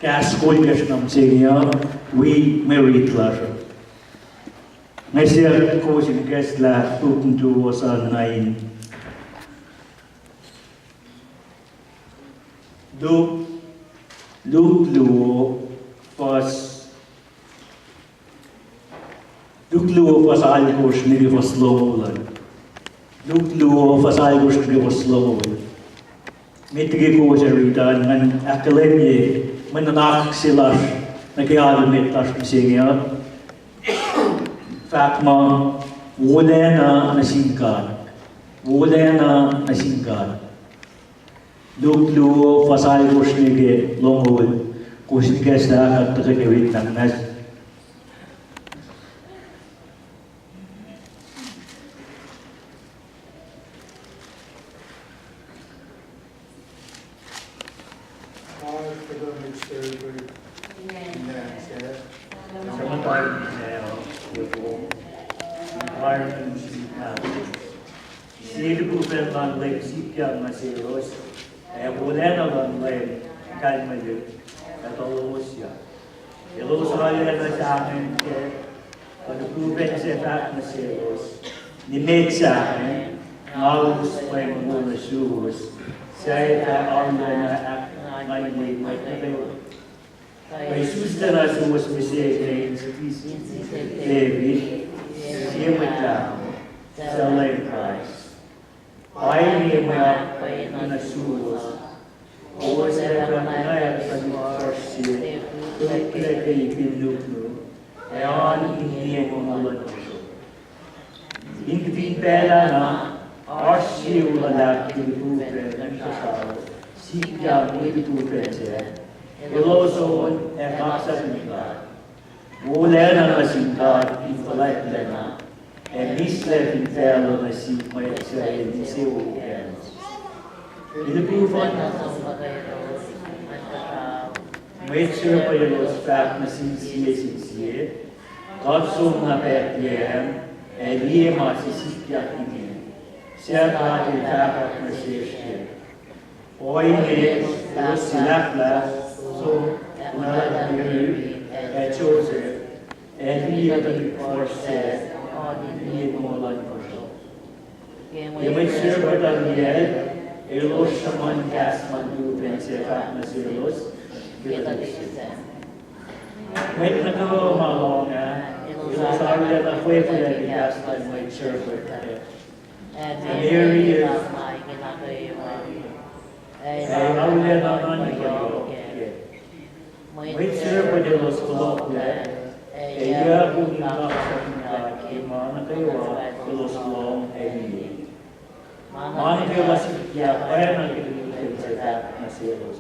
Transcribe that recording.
Gascolhas não seria, we merit laser. Nesse coisa que é lá, open to was a nine. Luo was algos nere was low. Luo was algos nere was low. Mittige coisa rita, man academia, man nach silas, na kaya mit las seria. Fact ma, wolena na singkar. Luo was algos nere low. Kusin kesta at tagawit ng nas. Jesus teraz was Messiah David, selling Christ. I am in a shoes. Was ever night from first year, to make a look. On in the in the Bella, our shield adapt to the movement and the house. Seek out with the movement. Ilosod at Maximika. Wolena Masinka in Falatena, and misled in Fellow Masin might say in the civil hands. In the proof on make sure by those fat Masin sincere, God so na Bethlehem, and ye must seek Yakin. Share God in fact Messiah. Oi made those Silakla. So, another believe at Joseph, and he before said, he had more like for you make sure what I'm yet, Elos Shaman Gasman do Pensifa Masilos, get a decision. When the go along, Elos are the way for the Gasman make sure with it. And here he is. Make sure when it was clogged, a year would not have Kimana it was long and Monica was when I get that Masilos.